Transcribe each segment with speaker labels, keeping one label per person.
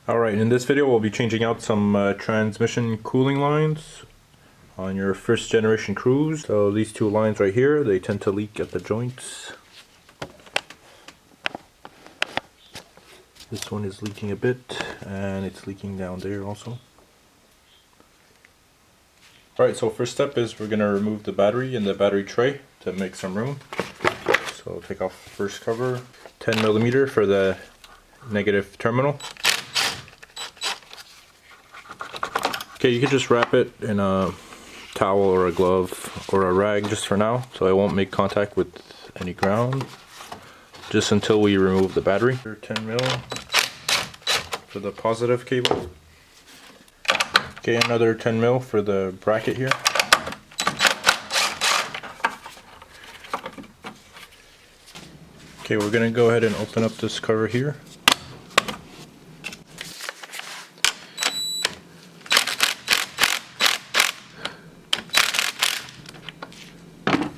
Speaker 1: Alright, in this video we'll be changing out some transmission cooling lines on your first generation Cruze. So these two lines right here, they tend to leak at the joints. This one is leaking a bit, and it's leaking down there also. Alright, so first step is we're going to remove the battery in the battery tray to make some room. So take off the first cover, 10mm for the negative terminal. Okay, you could just wrap it in a towel or a glove or a rag just for now, so it won't make contact with any ground, just until we remove the battery. 10mm for the positive cable. Okay, another 10mm for the bracket here. Okay, we're gonna go ahead and open up this cover here.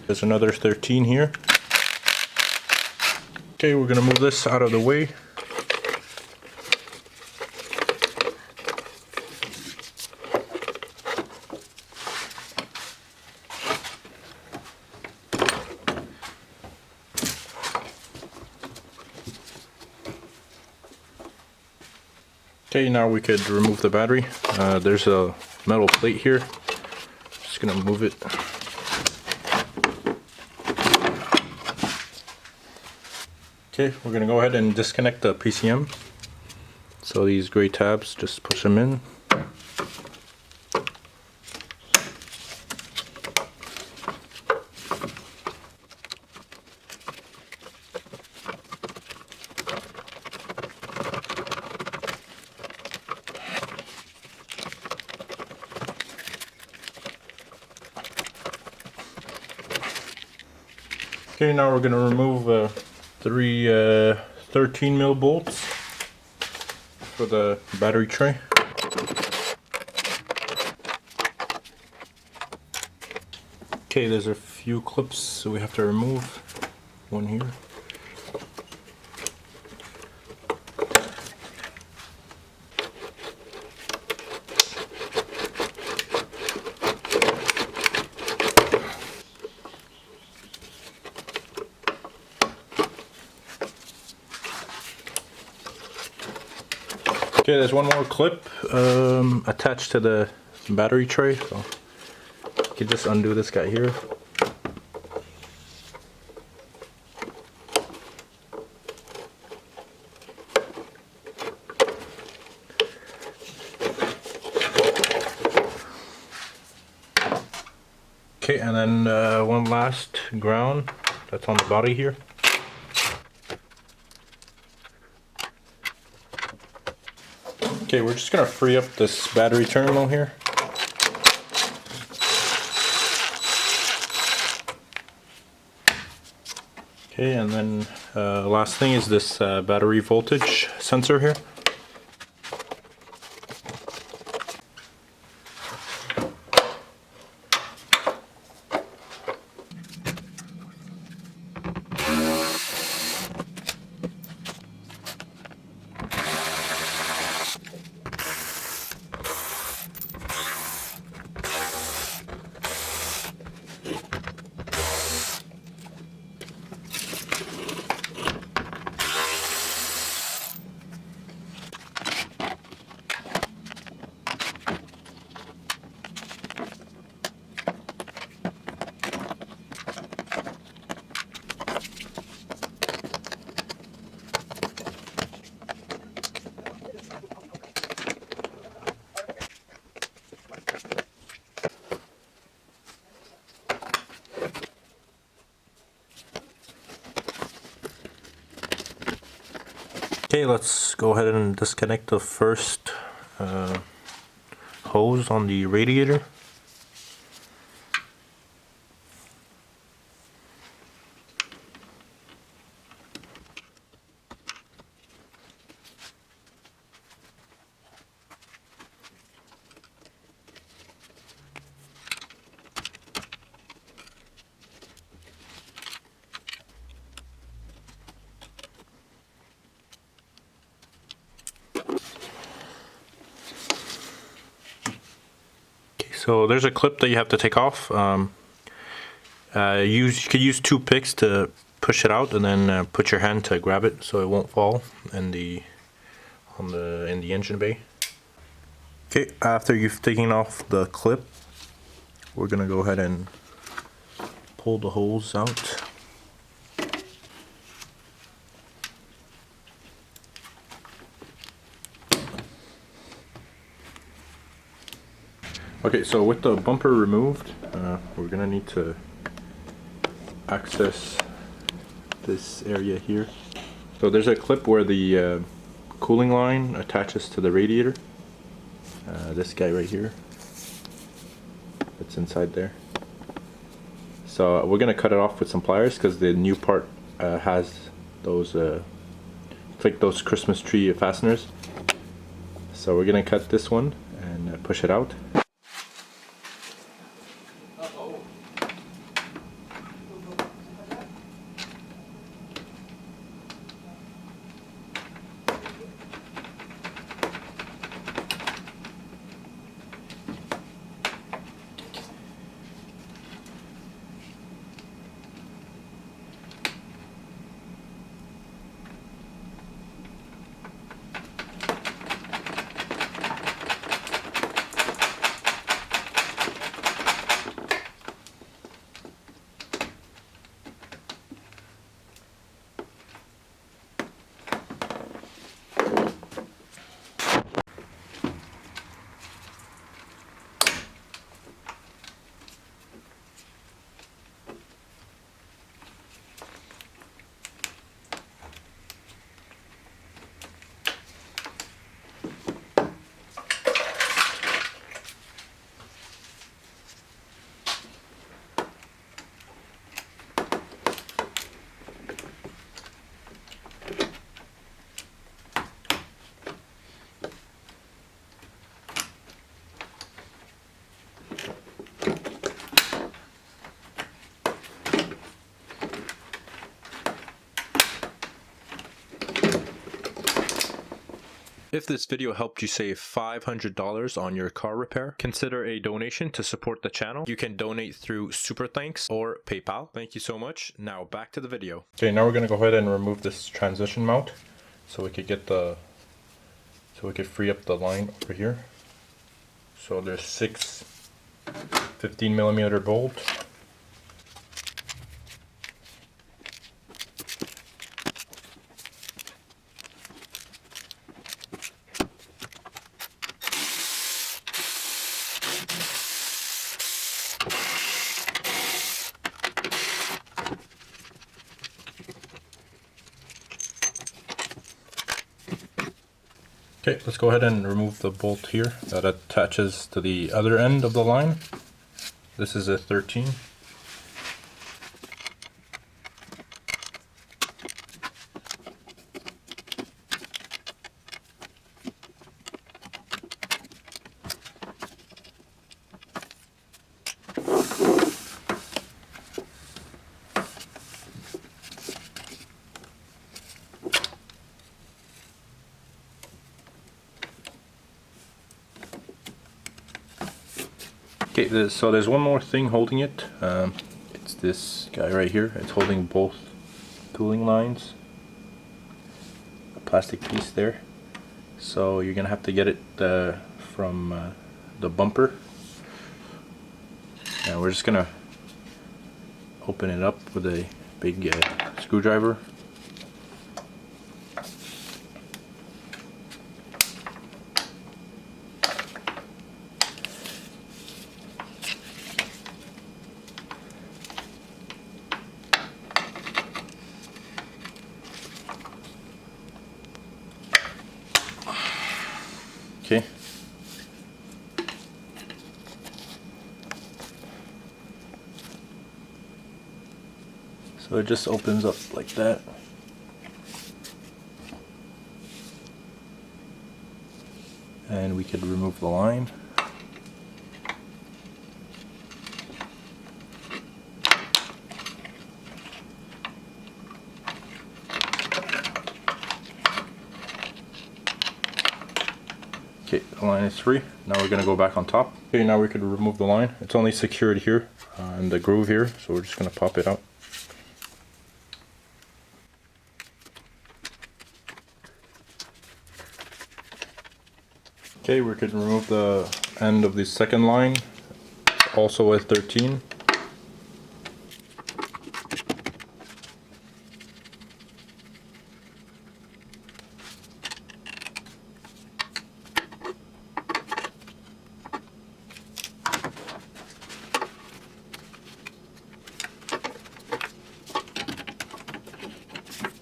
Speaker 1: There's another 13 here. Okay, we're gonna move this out of the way. Okay, now we could remove the battery. There's a metal plate here. Just gonna move it. Okay, we're going to go ahead and disconnect the PCM. So these gray tabs, just push them in. Okay, now we're going to remove three 13mm bolts for the battery tray. Okay, there's a few clips so we have to remove. One here. Okay, there's one more clip attached to the battery tray, so you can just undo this guy here. Okay, and then one last ground that's on the body here. Okay, we're just going to free up this battery terminal here. Okay, and then last thing is this battery voltage sensor here. Okay, let's go ahead and disconnect the first hose on the radiator. So there's a clip that you have to take off. You could use 2 picks to push it out, and then put your hand to grab it so it won't fall in the engine bay. Okay, after you've taken off the clip, we're gonna go ahead and pull the holes out. Okay, so with the bumper removed, we're gonna need to access this area here. So there's a clip where the cooling line attaches to the radiator. This guy right here. It's inside there. So we're gonna cut it off with some pliers because the new part has those like those Christmas tree fasteners. So we're gonna cut this one and push it out. If this video helped you save $500 on your car repair, consider a donation to support the channel. You can donate through Super Thanks or PayPal. Thank you so much. Now back to the video. Okay, now we're gonna go ahead and remove this transition mount so we could free up the line over here. So there's 6 15mm bolts. Okay, let's go ahead and remove the bolt here that attaches to the other end of the line. This is a 13. Okay, so there's one more thing holding it. It's this guy right here. It's holding both cooling lines. A plastic piece there. So you're gonna have to get it from the bumper. And we're just gonna open it up with a big screwdriver. Okay. So it just opens up like that. And we could remove the line. Okay, the line is free. Now we're gonna go back on top. Okay, now we could remove the line. It's only secured here in the groove here, so we're just gonna pop it out. Okay, we could remove the end of the second line, also a 13.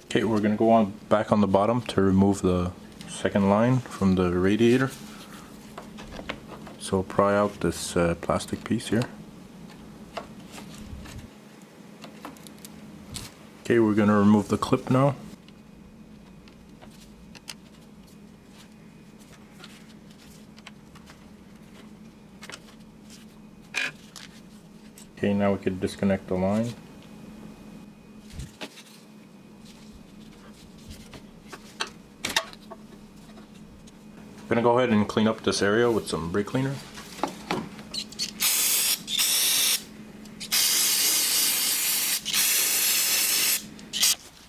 Speaker 1: Okay, we're gonna go on back on the bottom to remove the second line from the radiator. So pry out this plastic piece here. Okay, we're gonna remove the clip now. Okay, now we can disconnect the line. I'm gonna go ahead and clean up this area with some brake cleaner.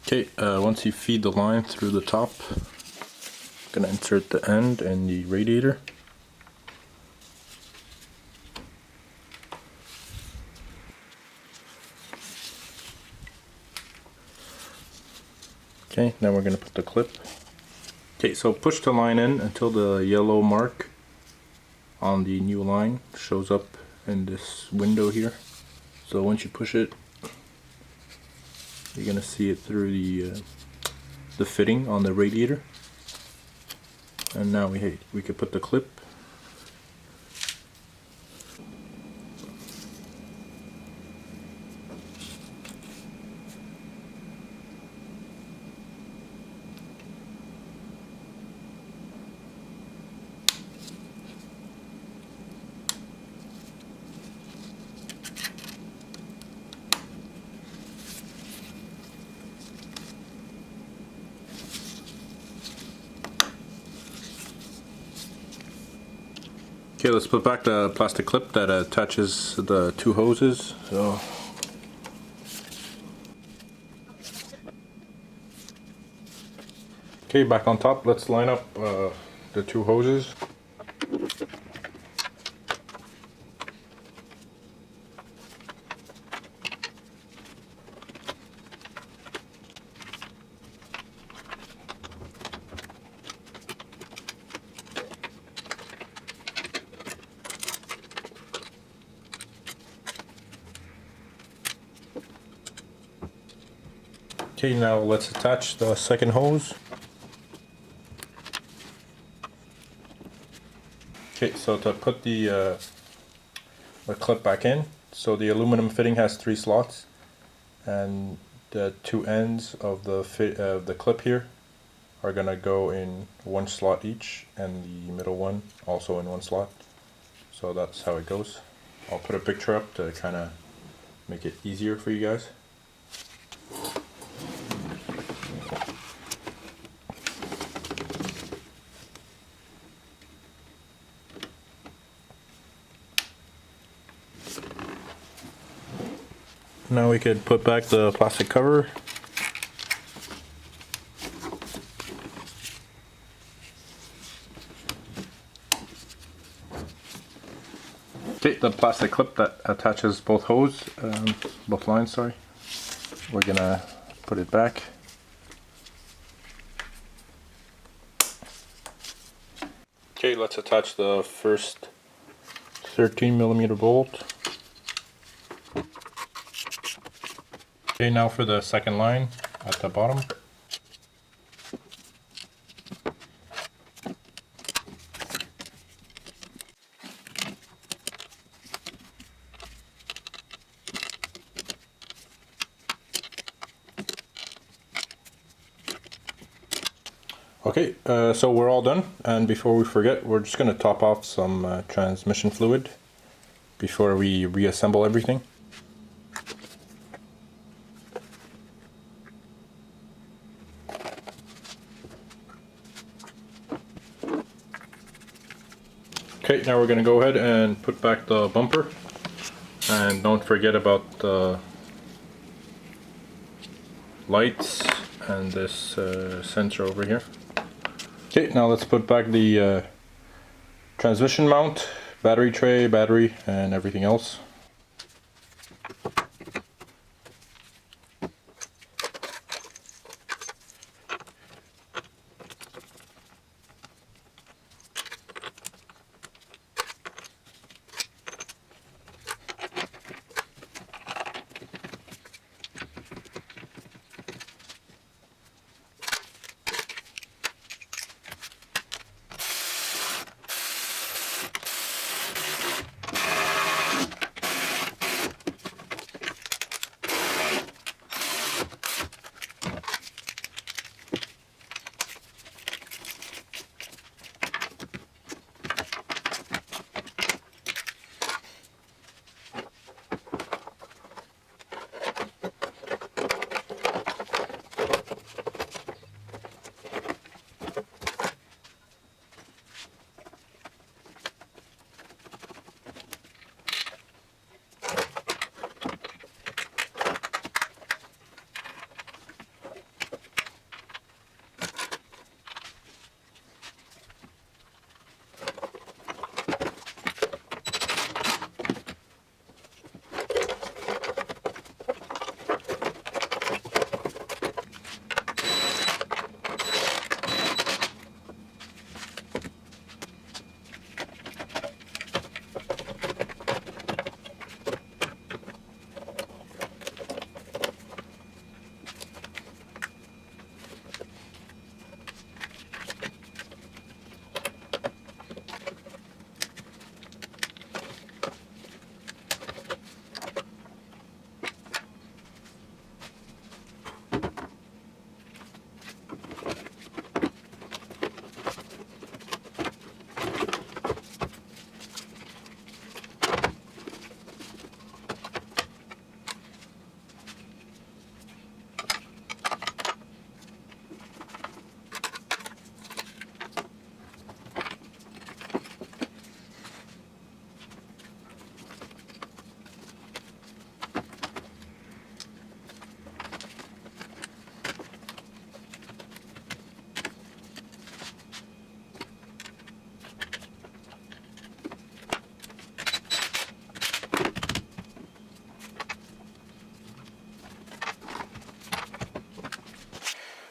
Speaker 1: Okay, once you feed the line through the top, I'm gonna insert the end in the radiator. Okay, now we're gonna put the clip. Okay, so push the line in until the yellow mark on the new line shows up in this window here. So once you push it, you're gonna see it through the fitting on the radiator. And now we could put the clip. Okay, let's put back the plastic clip that attaches the two hoses. So, okay, back on top, let's line up the two hoses. Okay, now let's attach the second hose. Okay, so to put the clip back in, so the aluminum fitting has 3 slots, and the two ends of the clip here are gonna go in 1 slot each, and the middle one also in 1 slot. So that's how it goes. I'll put a picture up to kind of make it easier for you guys. Now we could put back the plastic cover. Okay, the plastic clip that attaches both both lines, sorry. We're gonna put it back. Okay, let's attach the first 13mm bolt. Okay, now for the second line at the bottom. Okay, so we're all done, and before we forget, we're just going to top off some transmission fluid before we reassemble everything. now we're gonna go ahead and put back the bumper, and don't forget about the lights and this sensor over here. Okay, now let's put back the transmission mount, battery tray, battery, and everything else.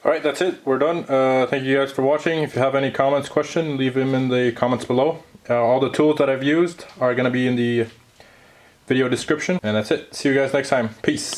Speaker 1: Alright, that's it. We're done. Thank you guys for watching. If you have any comments, questions, leave them in the comments below. All the tools that I've used are going to be in the video description. And that's it. See you guys next time. Peace.